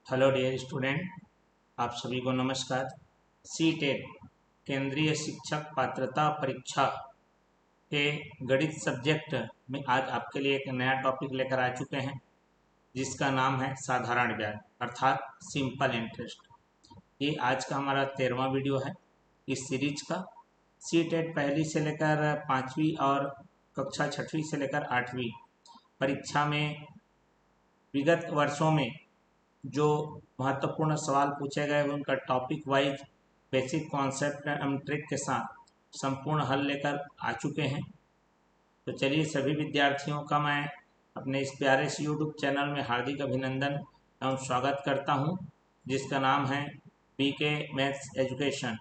Hello dear student, आप सभी को नमस्कार। सी टेट केंद्रीय शिक्षक पात्रता परीक्षा के गणित सब्जेक्ट में आज आपके लिए एक नया टॉपिक लेकर आ चुके हैं, जिसका नाम है साधारण ब्याज अर्थात सिंपल इंटरेस्ट। ये आज का हमारा 13वां वीडियो है इस सीरीज का। सी टेट पहली से लेकर 5वीं और कक्षा 6वीं से लेकर 8वीं परीक्षा में विगत वर्षों में जो महत्वपूर्ण सवाल पूछे गए उनका topic wise basic concept and trick के साथ संपूर्ण हल लेकर आ चुके हैं। तो चलिए सभी विद्यार्थियों का मैं अपने इस प्यारे से यूट्यूब चैनल में हार्दिक अभिनंदन एवं स्वागत करता हूं, जिसका नाम है बीके मैथ्स एजुकेशन।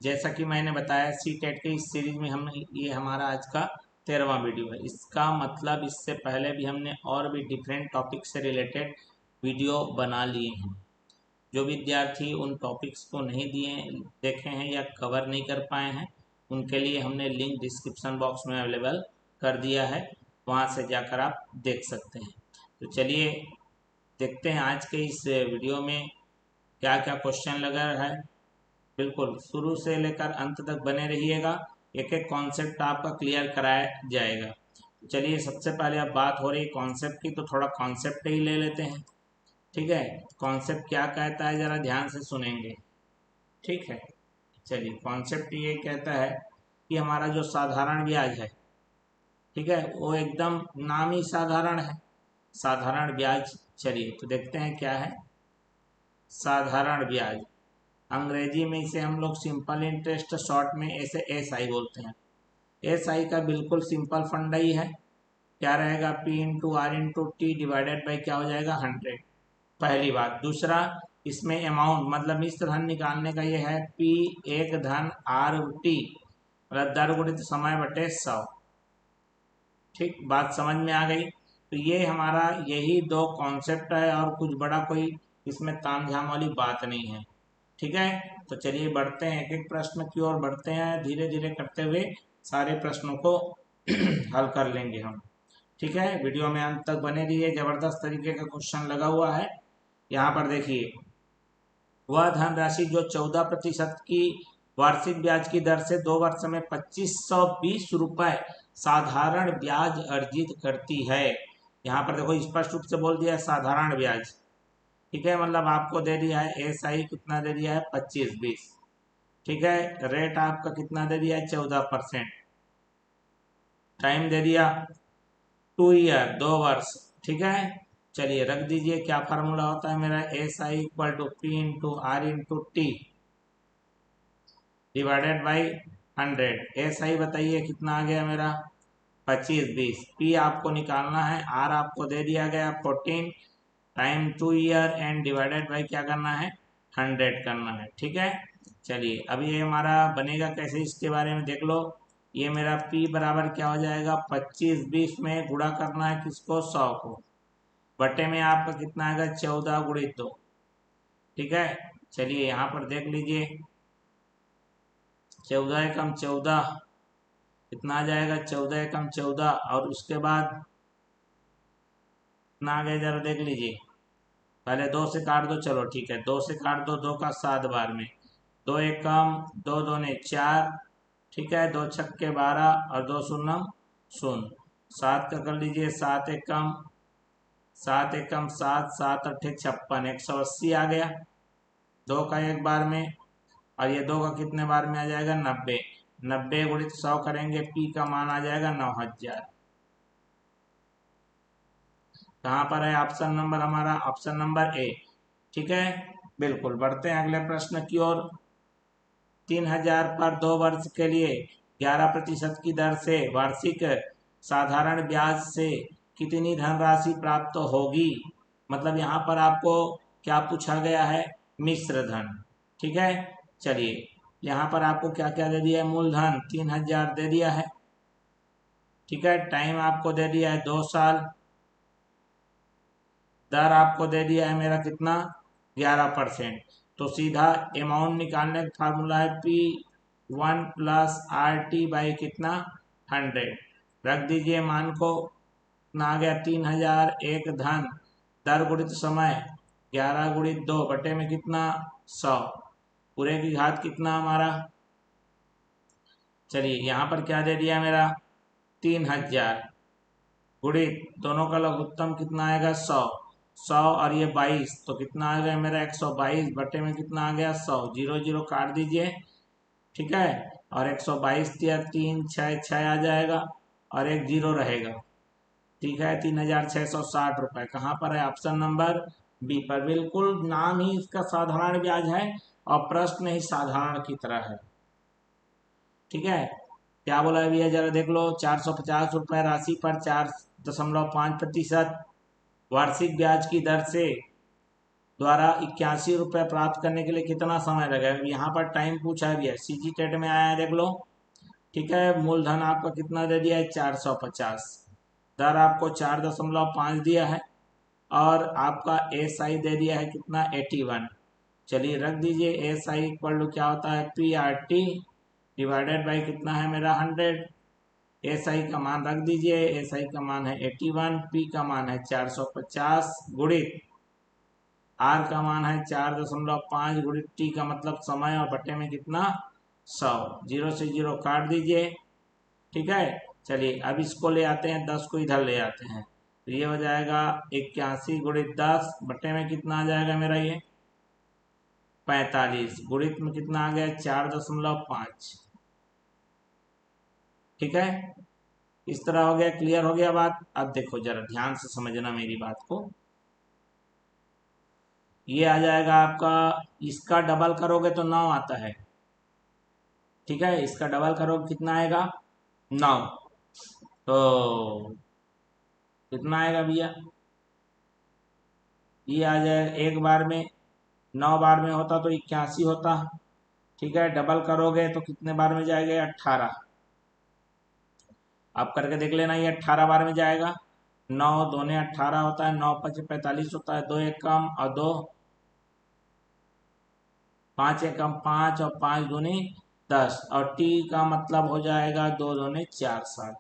जैसा कि मैंने बताया, सी टेट के इस सीरीज में ये हमारा आज का 13वां वीडियो है। इसका मतलब इससे पहले भी हमने और भी डिफरेंट टॉपिक से रिलेटेड वीडियो बना लिए हैं। जो विद्यार्थी उन टॉपिक्स को नहीं देखे हैं या कवर नहीं कर पाए हैं, उनके लिए हमने लिंक डिस्क्रिप्शन बॉक्स में अवेलेबल कर दिया है, वहाँ से जाकर आप देख सकते हैं। तो चलिए देखते हैं आज के इस वीडियो में क्या क्या क्वेश्चन लगा है। बिल्कुल शुरू से लेकर अंत तक बने रहिएगा, एक एक कॉन्सेप्ट आपका क्लियर कराया जाएगा। चलिए सबसे पहले अब बात हो रही कॉन्सेप्ट की, तो थोड़ा कॉन्सेप्ट ही ले लेते हैं। ठीक है, कॉन्सेप्ट क्या कहता है जरा ध्यान से सुनेंगे। ठीक है, चलिए कॉन्सेप्ट ये कहता है कि हमारा जो साधारण ब्याज है, ठीक है, वो एकदम नाम ही साधारण है, साधारण ब्याज। चलिए तो देखते हैं क्या है साधारण ब्याज। अंग्रेजी में इसे हम लोग सिंपल इंटरेस्ट, शॉर्ट में ऐसे एस आई बोलते हैं। एस आई का बिल्कुल सिंपल फंडा ही है, क्या रहेगा, P into R into T divided by क्या हो जाएगा 100। पहली बात। दूसरा, इसमें अमाउंट मतलब मिश्र धन निकालने का ये है पी एक धन आर टी मतलब दर गुणित समय बटे 100। ठीक, बात समझ में आ गई। तो ये हमारा यही दो कॉन्सेप्ट है और कुछ बड़ा कोई इसमें तामझाम वाली बात नहीं है। ठीक है, तो चलिए बढ़ते हैं, एक एक प्रश्न की ओर बढ़ते हैं, धीरे धीरे करते हुए सारे प्रश्नों को हल कर लेंगे हम। ठीक है, वीडियो में अंत तक बने रहिए, जबरदस्त तरीके का क्वेश्चन लगा हुआ है। यहाँ पर देखिए, वह धनराशि जो 14% की वार्षिक ब्याज की दर से 2 वर्ष में 2520 रुपए साधारण ब्याज अर्जित करती है। यहाँ पर देखो स्पष्ट रूप से बोल दिया है साधारण ब्याज। ठीक है, मतलब आपको दे दिया है एस आई कितना दे दिया है 25-20। ठीक है, रेट आपका कितना दे दिया है 14%। टाइम दे दिया 2 ईयर 2 वर्ष। ठीक है, चलिए रख दीजिए, क्या फार्मूला होता है मेरा, S I equal to P into R into T divided by 100। S I बताइए कितना आ गया मेरा 25-20। पी आपको निकालना है, आर आपको दे दिया गया 14, time 2 year and divided by क्या करना है 100 करना है। ठीक है, चलिए अब ये हमारा बनेगा कैसे, इसके बारे में देख लो। ये मेरा P बराबर क्या हो जाएगा, 25-20 में गुणा करना है किसको, 100 को, बटे में आपका कितना आएगा 14 गुणित 2। ठीक है, चलिए यहाँ पर देख लीजिए, 14 एकम 14 कितना आ जाएगा, 14 एकम 14, और उसके बाद कितना आ गया जरा देख लीजिए। पहले 2 से काट दो, चलो ठीक है, 2 से काट दो, 2 का 7 बार में, 2 एकम 2 दूने 4, ठीक है, 2 छक्के 12 और 2 शून्यम शून्य, 7 का कर लीजिए, 7 एकम 7, 7 अट्ठे 56, 180 आ गया 2 का 1 बार में, और ये 2 का कितने बार में आ जाएगा 90। 90 गुणित 100 करेंगे, पी का मान आ जाएगा 9000। कहाँ पर है ऑप्शन नंबर हमारा, ऑप्शन नंबर ए। ठीक है, बिल्कुल बढ़ते हैं अगले प्रश्न की ओर। 3000 पर 2 वर्ष के लिए 11% की दर से वार्षिक साधारण ब्याज से कितनी धनराशि प्राप्त होगी। मतलब यहाँ पर आपको क्या पूछा गया है, मिश्र धन। ठीक है, चलिए यहाँ पर आपको क्या क्या दे दिया है, मूलधन 3000 दे दिया है। ठीक है, टाइम आपको दे दिया है 2 साल, दर आपको दे दिया है मेरा कितना 11%। तो सीधा अमाउंट निकालने का फार्मूला है P1 प्लस RT बाई कितना 100। रख दीजिए मान को कितना आ गया 3000। एक धन दर गुणित समय 11 गुणित 2 बटे में कितना 100 पूरे की घात कितना हमारा। चलिए यहाँ पर क्या दे दिया मेरा 3000 गुणित दोनों का लघुत्तम कितना आएगा 100। 100 और ये 22 तो कितना आ गया मेरा 122 बटे में कितना आ गया 100। 0 0 काट दीजिए ठीक है। और 122 दिया 3 6 6 आ जाएगा और एक 0 रहेगा ठीक है। 3660 रुपये कहाँ पर है ऑप्शन नंबर बी पर। बिल्कुल नाम ही इसका साधारण ब्याज है और प्रश्न ही साधारण की तरह है ठीक है। क्या बोला है भैया जरा देख लो 450 रुपये राशि पर 4.5% वार्षिक ब्याज की दर से द्वारा 81 रुपये प्राप्त करने के लिए कितना समय लगेगा। यहाँ पर टाइम पूछा है भैया सीजी टेट में आया है देख लो ठीक है। मूलधन आपका कितना दे दिया है 450। दर आपको 4.5 दिया है और आपका SI दे दिया है कितना 81। चलिए रख दीजिए SI इक्वल टू क्या होता है PRT डिवाइडेड बाई कितना है मेरा 100। SI का मान रख दीजिए SI का मान है 81 P का मान है 450 गुणित R का मान है 4.5 गुणित T का मतलब समय और बटे में कितना 100। 0 से 0 काट दीजिए ठीक है। चलिए अब इसको ले आते हैं 10 को इधर ले आते हैं तो ये हो जाएगा 81 गुणित 10 बटे में कितना आ जाएगा मेरा ये 45 गुणित में कितना आ गया 4.5 ठीक है। इस तरह हो गया क्लियर हो गया बात। अब देखो जरा ध्यान से समझना मेरी बात को। ये आ जाएगा आपका इसका डबल करोगे तो 9 आता है ठीक है। इसका डबल करोगे कितना आएगा 9 तो कितना आएगा भैया ये आ जाएगा एक बार में 9 बार में होता तो 81 होता ठीक है। डबल करोगे तो कितने बार में जाएगा 18। आप करके देख लेना ये 18 बार में जाएगा। 9 दूने 18 होता है 9 5 45 होता है 2 एक कम और 2 5 एक कम 5 और 5 दूनी 10 और T का मतलब हो जाएगा 2 दूने 4 साल।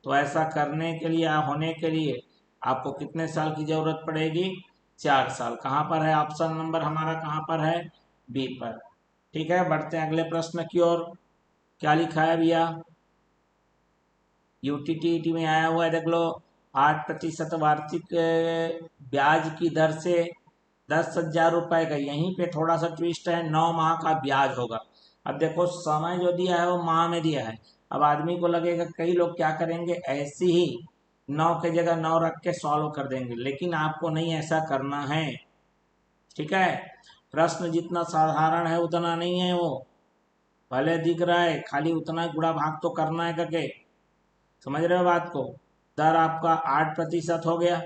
तो ऐसा करने के लिए होने के लिए आपको कितने साल की जरूरत पड़ेगी 4 साल। कहाँ पर है ऑप्शन नंबर हमारा कहाँ पर है बी पर ठीक है। बढ़ते हैं अगले प्रश्न की ओर। क्या लिखा है भैया UTT में आया हुआ है देख लो 8% वार्षिक ब्याज की दर से 10,000 रुपये का। यहीं पे थोड़ा सा ट्विस्ट है 9 माह का ब्याज होगा। अब देखो समय जो दिया है वो माह में दिया है। अब आदमी को लगेगा कई लोग क्या करेंगे ऐसी ही 9 के जगह 9 रख के सॉल्व कर देंगे लेकिन आपको नहीं ऐसा करना है ठीक है। प्रश्न जितना साधारण है उतना नहीं है वो भले दिख रहा है खाली उतना गुणा भाग तो करना है करके समझ रहे हो बात को। दर आपका 8% हो गया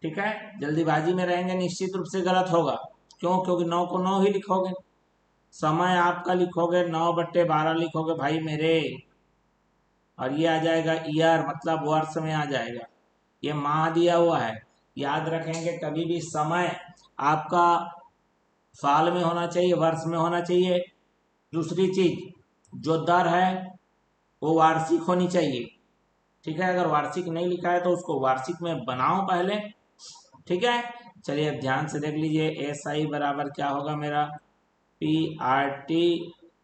ठीक है। जल्दीबाजी में रहेंगे निश्चित रूप से गलत होगा क्यों क्योंकि 9 को 9 ही लिखोगे। समय आपका लिखोगे 9/12 लिखोगे भाई मेरे और ये आ जाएगा ईयर मतलब वर्ष में आ जाएगा। ये माह दिया हुआ है याद रखेंगे कभी भी समय आपका साल में होना चाहिए वर्ष में होना चाहिए। दूसरी चीज जो दर है वो वार्षिक होनी चाहिए ठीक है। अगर वार्षिक नहीं लिखा है तो उसको वार्षिक में बनाओ पहले ठीक है। चलिए अब ध्यान से देख लीजिए SI बराबर क्या होगा मेरा PRT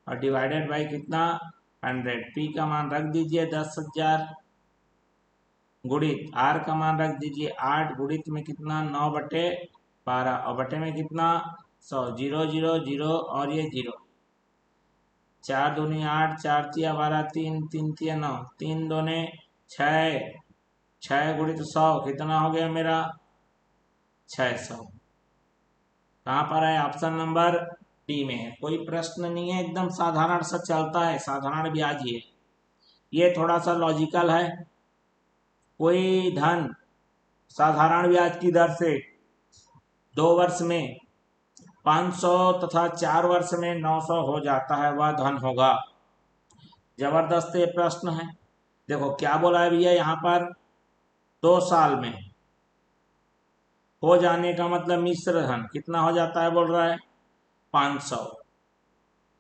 और डिवाइडेड बाई कितना 100। P का मान रख दीजिए 10,000 गुणित R का मान रख दीजिए 8 गुणित में कितना 9/12 और बटे में कितना 100। 0 0 0 और ये 0 4 दूनी 8 4 तिया 12 3 3 तिया 9 3 दूने 6 6 गुणित 100 कितना हो गया मेरा 600। कहाँ पर है ऑप्शन नंबर डी में है। कोई प्रश्न नहीं है एकदम साधारण सा चलता है साधारण ब्याज ये थोड़ा सा लॉजिकल है। कोई धन साधारण ब्याज की दर से 2 वर्ष में 500 तथा 4 वर्ष में 900 हो जाता है वह धन होगा। जबरदस्त ये प्रश्न है। देखो क्या बोला है भैया यहाँ पर 2 साल में हो जाने का मतलब मिश्र धन कितना हो जाता है बोल रहा है 500,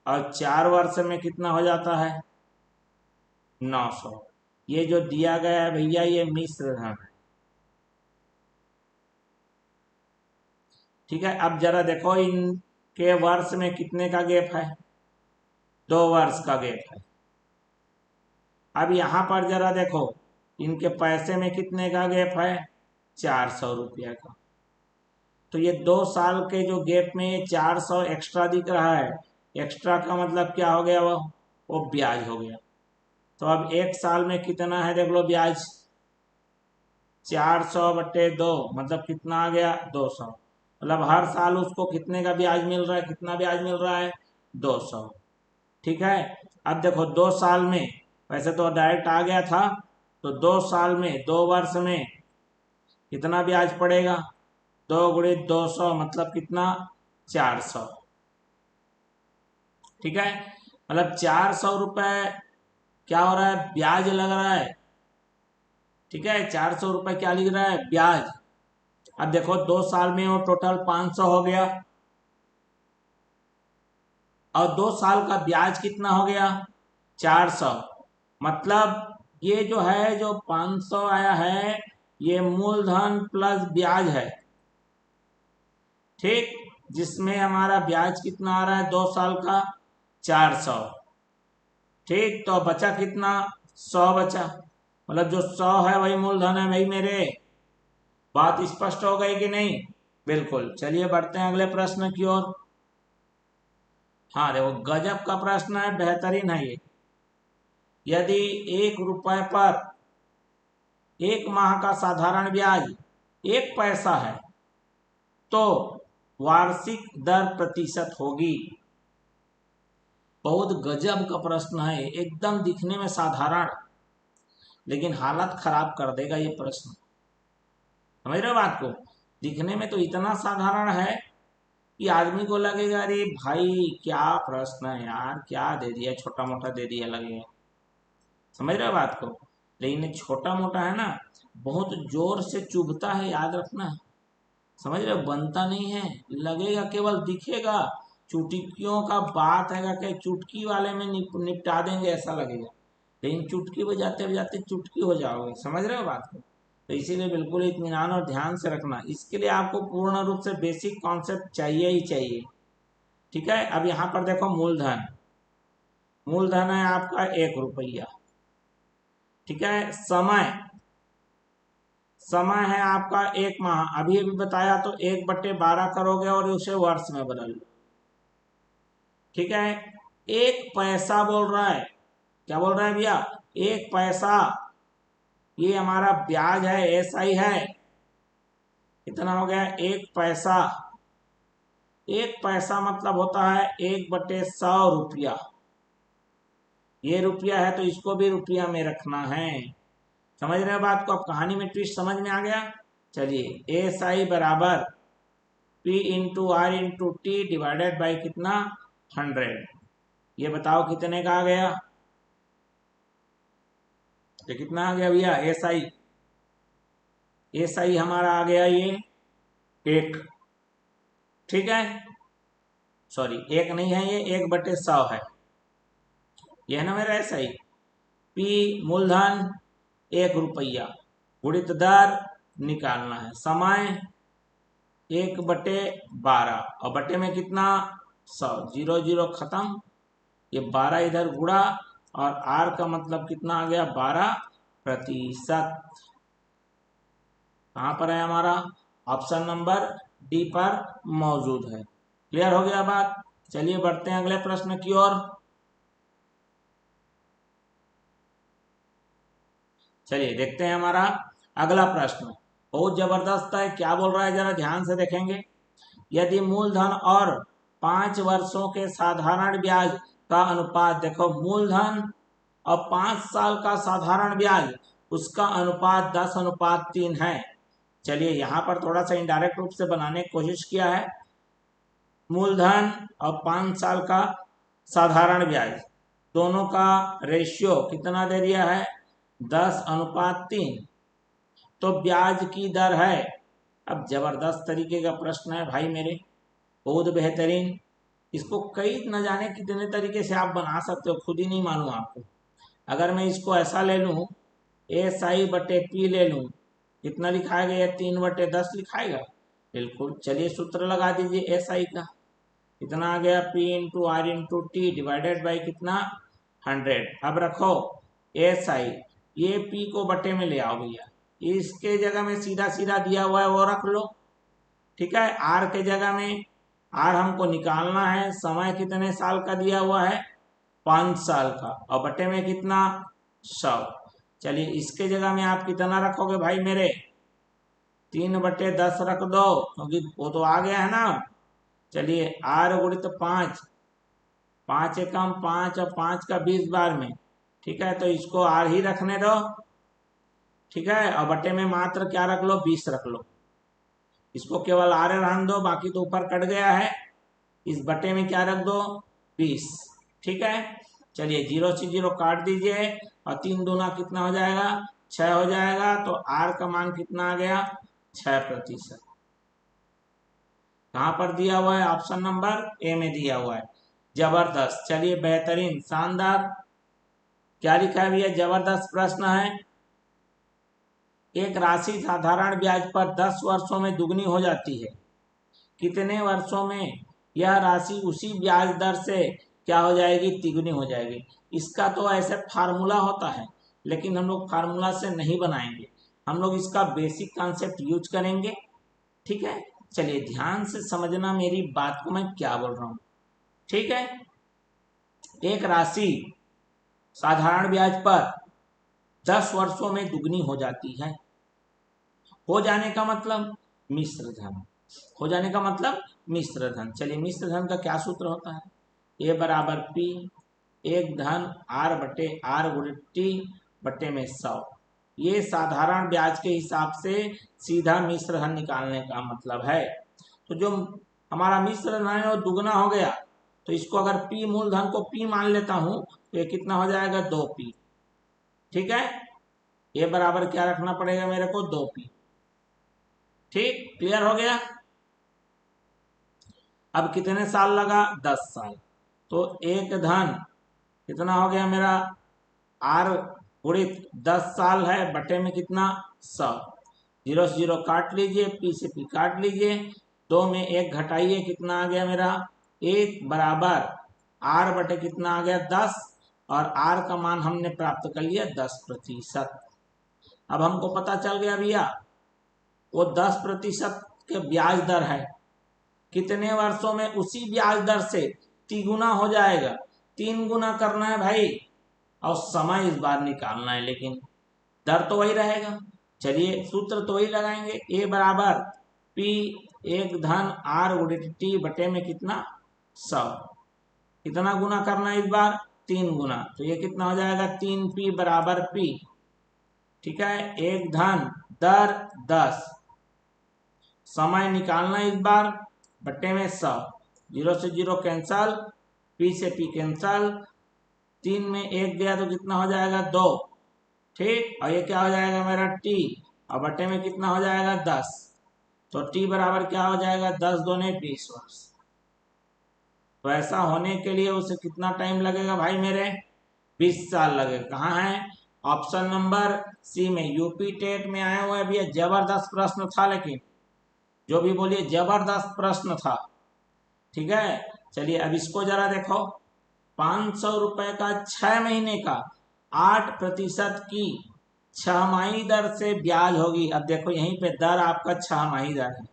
और 4 वर्ष में कितना हो जाता है 900। ये जो दिया गया है भैया ये मिश्र धन है। ठीक है, अब जरा देखो इनके वर्ष में कितने का गैप है, 2 वर्ष का गैप है। अब यहां पर जरा देखो इनके पैसे में कितने का गैप है 400 रुपया का। तो ये 2 साल के जो गैप में ये 400 एक्स्ट्रा दिख रहा है, एक्स्ट्रा का मतलब क्या हो गया वो ब्याज हो गया। तो अब 1 साल में कितना है देख लो ब्याज, 400/2 मतलब कितना आ गया 200। मतलब हर साल उसको कितने का ब्याज मिल रहा है, कितना ब्याज मिल रहा है 200। ठीक है, अब देखो 2 साल में वैसे तो डायरेक्ट आ गया था, तो 2 साल में 2 वर्ष में कितना ब्याज पड़ेगा, 2 × 200 मतलब कितना 400। ठीक है, मतलब 400 रुपये क्या हो रहा है ब्याज लग रहा है। ठीक है, 400 रुपये क्या लिख रहा है ब्याज। अब देखो 2 साल में वो टोटल 500 हो गया, और 2 साल का ब्याज कितना हो गया 400। मतलब ये जो है जो 500 आया है ये मूलधन प्लस ब्याज है। ठीक, जिसमें हमारा ब्याज कितना आ रहा है 2 साल का 400। ठीक, तो बचा कितना 100 बचा, मतलब जो 100 है वही मूलधन है भाई मेरे। बात स्पष्ट हो गई कि नहीं, बिल्कुल। चलिए बढ़ते हैं अगले प्रश्न की ओर। हाँ देखो गजब का प्रश्न है, बेहतरीन है ये। यदि 1 रुपए पर 1 माह का साधारण ब्याज 1 पैसा है तो वार्षिक दर प्रतिशत होगी। बहुत गजब का प्रश्न है, एकदम दिखने में साधारण लेकिन हालत खराब कर देगा ये प्रश्न। समझ रहे हो बात को, दिखने में तो इतना साधारण है कि आदमी को लगेगा अरे भाई क्या प्रश्न है यार, क्या दे दिया, छोटा मोटा दे दिया लगेगा। समझ रहे हो बात को, लेकिन छोटा मोटा है ना बहुत जोर से चुभता है, याद रखना। समझ रहे हो, बनता नहीं है, लगेगा केवल दिखेगा चुटकियों का बात है कि चुटकी वाले में निपटा देंगे ऐसा लगेगा, लेकिन चुटकी बजाते बजाते चुटकी हो जाओगे। समझ रहे हो बात को, तो इसीलिए बिल्कुल इत्मीनान और ध्यान से रखना। इसके लिए आपको पूर्ण रूप से बेसिक कॉन्सेप्ट चाहिए ही चाहिए। ठीक है, अब यहाँ पर देखो मूलधन, मूलधन है आपका 1 रुपया। ठीक है, समय, समय है आपका 1 माह, अभी अभी बताया तो 1/12 करोगे और उसे वर्ष में बदल लो। ठीक है, 1 पैसा बोल रहा है, क्या बोल रहा है भैया 1 पैसा, ये हमारा ब्याज है SI है। कितना हो गया 1 पैसा, 1 पैसा मतलब होता है 1/100 रुपया। ये रुपया है तो इसको भी रुपया में रखना है। समझ रहे हो बात को, अब कहानी में ट्विस्ट समझ में आ गया। चलिए SI बराबर P/R/T डिवाइडेड बाई कितना 100। ये बताओ कितने का आ गया, ये कितना आ गया भैया SI, SI हमारा आ गया ये 1। ठीक है, सॉरी 1 नहीं है, ये 1/100 है, ये है ना मेरा SI। P मूलधन 1 रुपया, गुणित दर निकालना है, समय 1/12 और बटे में कितना 100, 0 0 खत्म, ये 12 इधर गुणा और R का मतलब कितना आ गया 12%। कहाँ पर है हमारा, ऑप्शन नंबर डी पर मौजूद है। क्लियर हो गया बात। चलिए बढ़ते हैं अगले प्रश्न की ओर। चलिए देखते हैं हमारा अगला प्रश्न, बहुत जबरदस्त है, क्या बोल रहा है जरा ध्यान से देखेंगे। यदि मूलधन और 5 वर्षों के साधारण ब्याज का अनुपात, देखो मूलधन और 5 साल का साधारण ब्याज उसका अनुपात 10:3 है। चलिए यहाँ पर थोड़ा सा इनडायरेक्ट रूप से बनाने की कोशिश किया है। मूलधन और 5 साल का साधारण ब्याज दोनों का रेशियो कितना दे दिया है 10:3, तो ब्याज की दर है अब जबरदस्त तरीके का प्रश्न है भाई मेरे, बहुत बेहतरीन। इसको कई न जाने कितने तरीके से आप बना सकते हो, खुद ही नहीं मालूम आपको। अगर मैं इसको ऐसा ले लूँ, एस आई बटे पी ले लूँ, कितना लिखाएगा ये 3/10 लिखाएगा। बिल्कुल, चलिए सूत्र लगा दीजिए एस आई का, कितना आ गया P into R into T divided by कितना 100। अब रखो एस आई, ये P को बटे में ले आओ भैया, इसके जगह में सीधा सीधा दिया हुआ है वो रख लो। ठीक है, आर के जगह में, आर हमको निकालना है, समय कितने साल का दिया हुआ है 5 साल का, और बटे में कितना 100। चलिए इसके जगह में आप कितना रखोगे भाई मेरे, 3/10 रख दो, क्योंकि वो तो आ गया है ना। चलिए आर गुणित 5, 5 एकम 5 और 5 का 20 बार में, ठीक है, तो इसको आर ही रखने दो। ठीक है, और बटे में मात्र क्या रख लो 20 रख लो, इसको केवल आर रहने दो, बाकी तो ऊपर कट गया है, इस बटे में क्या रख दो 20। ठीक है, चलिए 0 से 0 काट दीजिए, और 3 दूना कितना हो जाएगा 6 हो जाएगा, तो आर का मान कितना आ गया 6%। कहाँ पर दिया हुआ है, ऑप्शन नंबर ए में दिया हुआ है। जबरदस्त, चलिए बेहतरीन शानदार। क्या लिखा है भैया, जबरदस्त प्रश्न है। एक राशि साधारण ब्याज पर 10 वर्षों में दुगनी हो जाती है, कितने वर्षों में यह राशि उसी ब्याज दर से क्या हो जाएगी, तिगुनी हो जाएगी। इसका तो ऐसे फार्मूला होता है, लेकिन हम लोग फार्मूला से नहीं बनाएंगे, हम लोग इसका बेसिक कॉन्सेप्ट यूज करेंगे। ठीक है, चलिए ध्यान से समझना मेरी बात को, मैं क्या बोल रहा हूं। ठीक है, एक राशि साधारण ब्याज पर 10 वर्षों में दुगनी हो जाती है। हो जाने का मतलब मिश्र धन, हो जाने का मतलब मिश्र धन। चलिए मिश्र धन का क्या सूत्र होता है, ए बराबर पी, एक धन आर बटे आर गुणित टी बटे में 100। ये साधारण ब्याज के हिसाब से सीधा मिश्र धन निकालने का मतलब है। तो जो हमारा मिश्र धन है वो दुगना हो गया, तो इसको अगर पी मूलधन को पी मान लेता हूं, तो ये कितना हो जाएगा 2p। ठीक है, ये बराबर क्या रखना पड़ेगा मेरे को 2p। ठीक, क्लियर हो गया। अब कितने साल लगा 10 साल, तो एक धन कितना हो गया मेरा आर गुणित 10 साल है बटे में कितना 100। 0 से 0 काट लीजिए, पी से पी काट लीजिए, 2 में 1 घटाइए, कितना आ गया मेरा 1 बराबर आर बटे कितना आ गया 10, और आर का मान हमने प्राप्त कर लिया 10%। अब हमको पता चल गया भैया वो 10% के ब्याज दर है, कितने वर्षों में उसी ब्याज दर से तिगुना हो जाएगा, 3 गुना करना है भाई, और समय इस बार निकालना है, लेकिन दर तो वही रहेगा। चलिए सूत्र तो वही लगाएंगे, ए बराबर पी एक धन आर गुणित टी बटे में कितना 100, कितना गुना करना है इस बार 3 गुना, तो ये कितना हो जाएगा 3p बराबर p। ठीक है, एक धन दर 10, समय निकालना इस बार बटे में 100, 0 से 0 कैंसल, p से p कैंसल, 3 में 1 गया तो कितना हो जाएगा 2। ठीक, और ये क्या हो जाएगा मेरा t, और बटे में कितना हो जाएगा 10, तो t बराबर क्या हो जाएगा 10 दूने 20 वर्ष। तो ऐसा होने के लिए उसे कितना टाइम लगेगा भाई मेरे 20 साल लगेगा। कहाँ है, ऑप्शन नंबर सी में, यूपी टेट में आया हुआ है भैया। जबरदस्त प्रश्न था, लेकिन जो भी बोलिए जबरदस्त प्रश्न था। ठीक है, चलिए अब इसको जरा देखो, 500 रुपए का 6 महीने का 8% की 6 माही दर से ब्याज होगी। अब देखो यहीं पे दर आपका 6 माही दर है,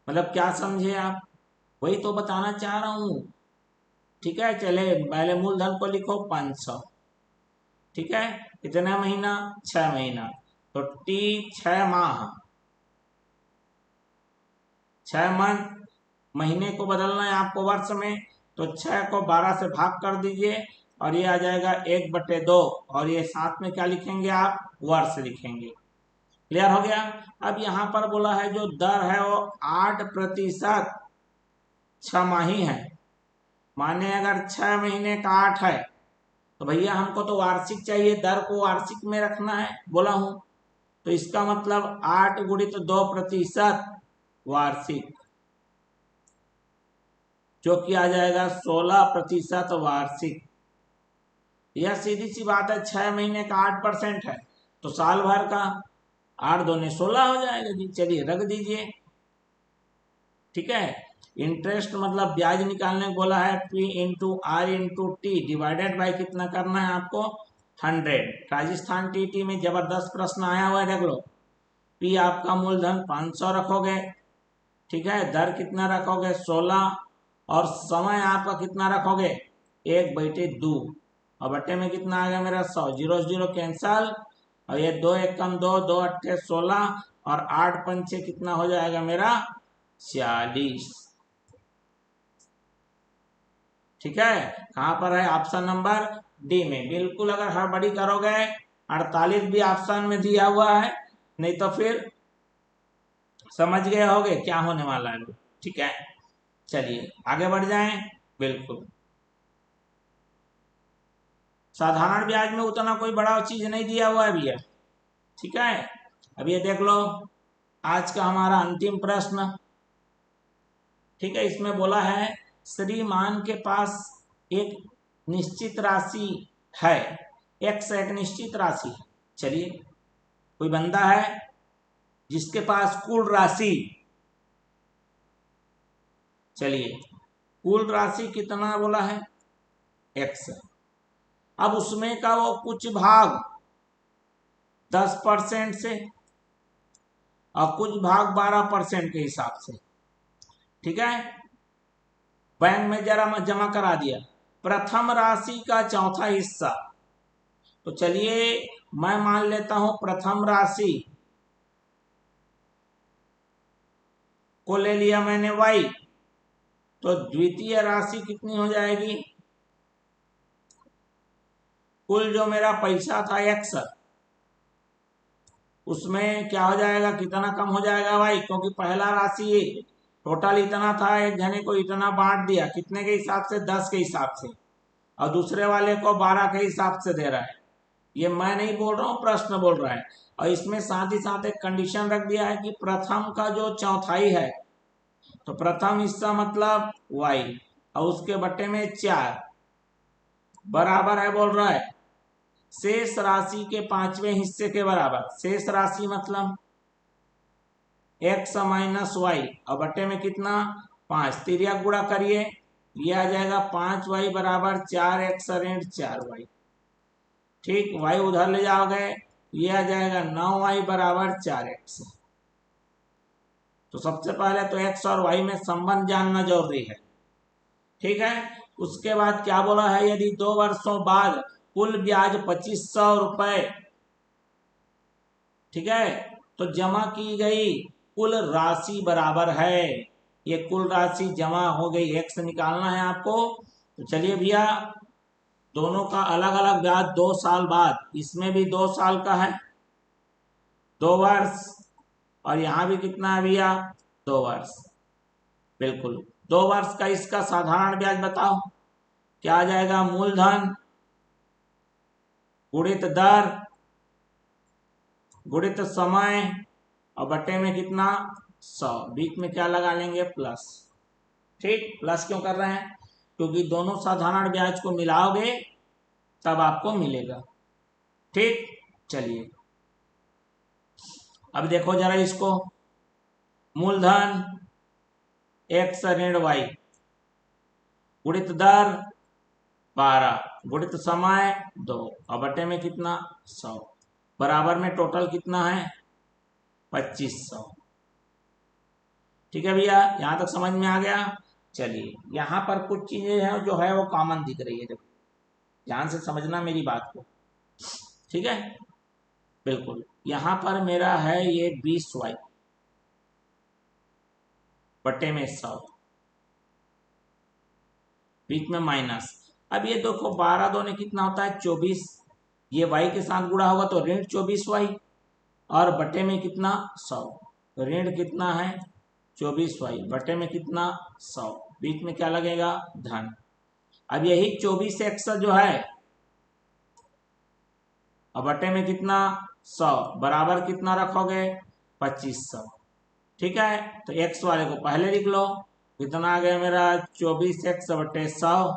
मतलब क्या समझे आप, वही तो बताना चाह रहा हूं। ठीक है, चले पहले मूलधन को लिखो 500। ठीक है, कितना महीना 6 महीना, तो टी 6 माह, 6 मंथ, महीने को बदलना है आपको वर्ष में, तो 6 को 12 से भाग कर दीजिए, और ये आ जाएगा 1/2, और ये साथ में क्या लिखेंगे आप वर्ष लिखेंगे। क्लियर हो गया। अब यहाँ पर बोला है जो दर है वो 8% 6 माही है, माने अगर 6 महीने का 8 है, तो भैया हमको तो वार्षिक चाहिए, दर को वार्षिक में रखना है, बोला हूं। तो इसका मतलब 8 गुणित 2% वार्षिक, जो कि आ जाएगा 16% वार्षिक। यह सीधी सी बात है, 6 महीने का 8% है तो साल भर का 8 दूने 16 हो जाएगा जी। चलिए रख दीजिए, ठीक है। इंटरेस्ट मतलब ब्याज निकालने को बोला है, P into R into T divided by कितना करना है आपको 100। राजस्थान टीटी में जबरदस्त प्रश्न आया हुआ है, देख लो। P आपका मूलधन 500 रखोगे, ठीक है, दर कितना रखोगे 16, और समय आपका कितना रखोगे 1/2, और बट्टे में कितना आ गया मेरा 100, 0 0 कैंसल, और ये 2 1 कम 2, 2 8 16, और 8 पंचे कितना हो जाएगा मेरा 40, ठीक है। कहां पर है, ऑप्शन नंबर डी में। बिल्कुल अगर हड़बड़ी करोगे 48 भी ऑप्शन में दिया हुआ है, नहीं तो फिर समझ गए होगे क्या होने वाला है, ठीक है। चलिए आगे बढ़ जाएं। बिल्कुल साधारण ब्याज में उतना कोई बड़ा चीज नहीं दिया हुआ है भैया, ठीक है। अब ये देख लो आज का हमारा अंतिम प्रश्न, ठीक है। इसमें बोला है श्रीमान के पास एक निश्चित राशि है, एक्स एक निश्चित राशि है। चलिए कोई बंदा है जिसके पास कुल राशि, चलिए कुल राशि कितना बोला है एक्स। अब उसमें का वो कुछ भाग 10% से और कुछ भाग 12% के हिसाब से, ठीक है, बैंक में जरा जमा करा दिया। प्रथम राशि का चौथा हिस्सा, तो चलिए मैं मान लेता हूं प्रथम राशि को ले लिया मैंने y, तो द्वितीय राशि कितनी हो जाएगी, कुल जो मेरा पैसा था x, उसमें क्या हो जाएगा, कितना कम हो जाएगा y, क्योंकि पहला राशि टोटल इतना था, एक जने को इतना बांट दिया, कितने के हिसाब से 10 के हिसाब से, और दूसरे वाले को 12 के हिसाब से दे रहा है। ये मैं नहीं बोल रहा हूं, प्रश्न बोल रहा है। और इसमें साथ ही साथ एक कंडीशन रख दिया है कि प्रथम का जो चौथाई है, तो प्रथम हिस्सा मतलब y, और उसके बट्टे में 4 बराबर है बोल रहा है शेष राशि के 5वें हिस्से के बराबर। शेष राशि मतलब x माइनस वाई, और बट्टे में कितना 5, तिरिया गुणा करिए, ये आ जाएगा 5y बराबर 4x ऋण 4y, ठीक। y उधर ले जाओगे, ये आ जाएगा 9y बराबर 4x। तो सबसे पहले तो x और y में संबंध जानना जरूरी है, ठीक है। उसके बाद क्या बोला है, यदि 2 वर्षों बाद कुल ब्याज 2500 रुपए, ठीक है, तो जमा की गई कुल राशि बराबर है, ये कुल राशि जमा हो गई एक्स निकालना है आपको। तो चलिए भैया दोनों का अलग अलग ब्याज 2 साल बाद, इसमें भी 2 साल का है 2 वर्ष, और यहां भी कितना है भैया 2 वर्ष। बिल्कुल 2 वर्ष का इसका साधारण ब्याज बताओ क्या आ जाएगा, मूलधन गुणित दर गुणित समय, और बटे में कितना 100, बीच में क्या लगा लेंगे प्लस, ठीक। प्लस क्यों कर रहे हैं, क्योंकि दोनों साधारण ब्याज को मिलाओगे तब आपको मिलेगा, ठीक। चलिए अब देखो जरा इसको, मूलधन x ऋण y गुणित दर 12 गुणित समय 2, और बटे में कितना 100, बराबर में टोटल कितना है 2500, ठीक है भैया। यहां तक समझ में आ गया। चलिए यहां पर कुछ चीजें हैं जो है वो कॉमन दिख रही है, देखो ध्यान से समझना मेरी बात को, ठीक है। बिल्कुल यहां पर मेरा है ये 20y बटे में 100, बीच में माइनस। अब ये देखो 12 दूने कितना होता है 24, ये y के साथ गुणा होगा तो ऋण 24y, और बटे में कितना 100, ऋण कितना है 24y बटे में कितना 100, बीच में क्या लगेगा धन। अब यही 24x जो है और बटे में कितना 100 बराबर कितना रखोगे 2500। ठीक है, तो x वाले को पहले लिख लो, कितना आ गया मेरा 24x/100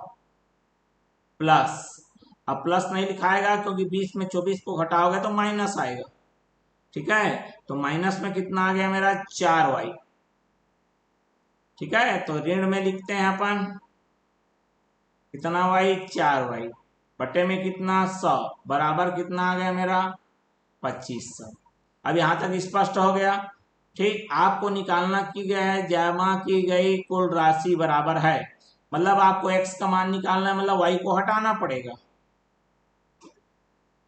प्लस, अब प्लस नहीं लिखाएगा क्योंकि 20 में 24 को घटाओगे तो माइनस आएगा। ठीक है, तो माइनस में कितना आ गया मेरा 4y। ठीक है, तो ऋण में लिखते हैं अपन कितना y 4y बटे में कितना 100 बराबर कितना आ गया मेरा 2500। अब यहां तक स्पष्ट हो गया। ठीक, आपको निकालना की गया है जमा की गई कुल राशि बराबर है, मतलब आपको x का मान निकालना है, मतलब y को हटाना पड़ेगा।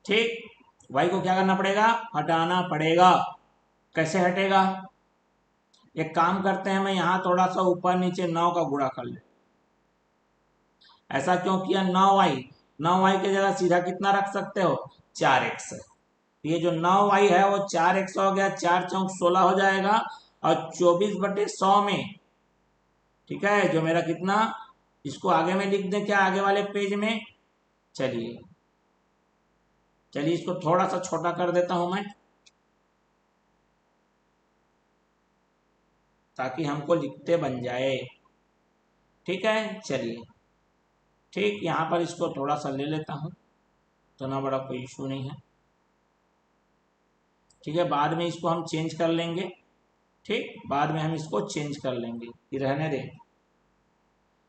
ठीक, y को क्या करना पड़ेगा हटाना पड़ेगा। कैसे हटेगा, एक काम करते हैं, मैं यहां थोड़ा सा ऊपर नीचे 9 का गुणा कर ले। ऐसा क्यों किया, 9y की जगह सीधा कितना रख सकते हो 4x। ये जो 9y है वो 4x हो गया, 4 चौक 16 हो जाएगा, और 24/100 में, ठीक है, जो मेरा कितना, इसको आगे में लिख दें क्या आगे वाले पेज में, चलिए चलिए इसको थोड़ा सा छोटा कर देता हूं मैं, ताकि हमको लिखते बन जाए। ठीक है, चलिए ठीक, यहाँ पर इसको थोड़ा सा ले लेता हूँ, तो ना बड़ा कोई इशू नहीं है। ठीक है, बाद में इसको हम चेंज कर लेंगे। ठीक, बाद में हम इसको चेंज कर लेंगे, ये रहने दें।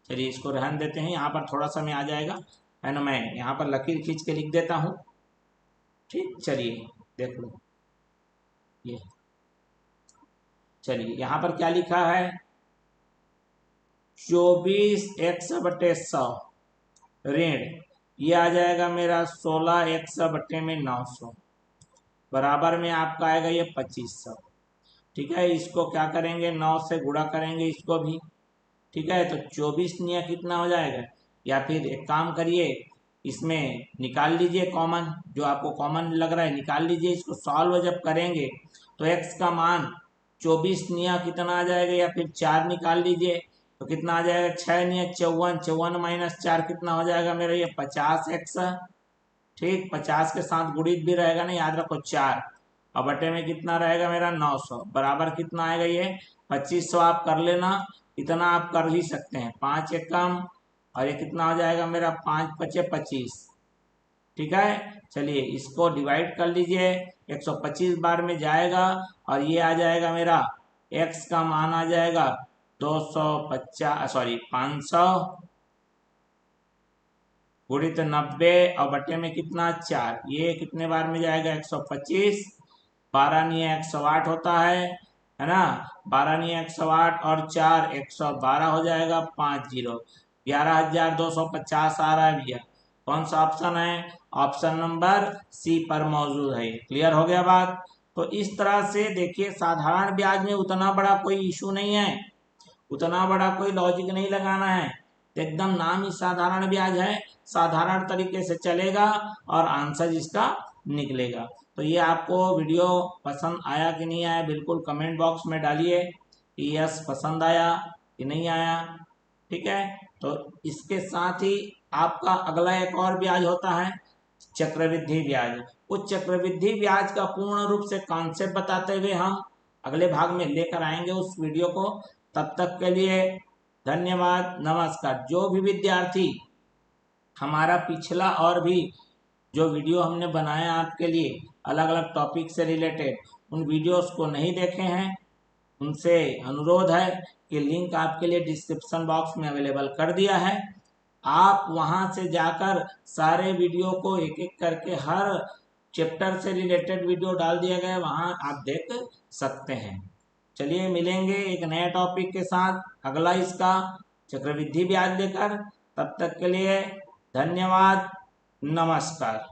चलिए इसको रहने देते हैं, यहाँ पर थोड़ा सा में आ जाएगा है ना, मैं यहाँ पर लकीर खींच के लिख देता हूँ। ठीक, चलिए देख लो ये, चलिए यहाँ पर क्या लिखा है 24x/100 ऋण, ये आ जाएगा मेरा 16x/900 बराबर में आपका आएगा ये 2500। ठीक है, इसको क्या करेंगे 9 से गुणा करेंगे इसको भी। ठीक है, तो 24 निया कितना हो जाएगा, या फिर एक काम करिए इसमें निकाल लीजिए कॉमन, जो आपको कॉमन लग रहा है निकाल लीजिए। इसको सॉल्व जब करेंगे तो x का मान 24 निया कितना आ जाएगा, या फिर 4 निकाल लीजिए तो कितना आ जाएगा 6 निया 54, 54 माइनस 4 कितना हो जाएगा मेरा ये 50x। ठीक, 50 के साथ गुणित भी रहेगा ना, याद रखो 4, और बटे में कितना रहेगा मेरा 900 बराबर कितना आएगा ये 2500। आप कर लेना, इतना आप कर ही सकते हैं, 5 एक कम, और ये कितना हो जाएगा मेरा 5 पचे 25। ठीक है, चलिए इसको डिवाइड कर लीजिए, 125 बार में जाएगा, और ये आ जाएगा मेरा x का मान आ जाएगा 500 गुणित 90, और बटे में कितना 4, ये कितने बार में जाएगा 125, 12 निया 108 होता है ना, 12 निया 108 और 4 112 हो जाएगा, 50 11,250 आ रहा है भैया। कौन सा ऑप्शन है, ऑप्शन नंबर सी पर मौजूद है। क्लियर हो गया बात। तो इस तरह से देखिए, साधारण ब्याज में उतना बड़ा कोई इशू नहीं है, उतना बड़ा कोई लॉजिक नहीं लगाना है, एकदम नाम ही साधारण ब्याज है, साधारण तरीके से चलेगा और आंसर इसका निकलेगा। तो ये आपको वीडियो पसंद आया कि नहीं आया, बिल्कुल कमेंट बॉक्स में डालिए कि यस पसंद आया कि नहीं आया। ठीक है, तो इसके साथ ही आपका अगला एक और ब्याज होता है चक्रवृद्धि ब्याज। उस चक्रवृद्धि ब्याज का पूर्ण रूप से कॉन्सेप्ट बताते हुए हम अगले भाग में लेकर आएंगे उस वीडियो को। तब तक के लिए धन्यवाद, नमस्कार। जो भी विद्यार्थी हमारा पिछला और भी जो वीडियो हमने बनाया आपके लिए अलग अलग टॉपिक से रिलेटेड, उन वीडियोस को नहीं देखे हैं, उनसे अनुरोध है कि लिंक आपके लिए डिस्क्रिप्शन बॉक्स में अवेलेबल कर दिया है। आप वहां से जाकर सारे वीडियो को एक एक करके, हर चैप्टर से रिलेटेड वीडियो डाल दिया गया है, वहां आप देख सकते हैं। चलिए मिलेंगे एक नए टॉपिक के साथ, अगला इसका चक्रवृद्धि ब्याज लेकर। तब तक के लिए धन्यवाद, नमस्कार।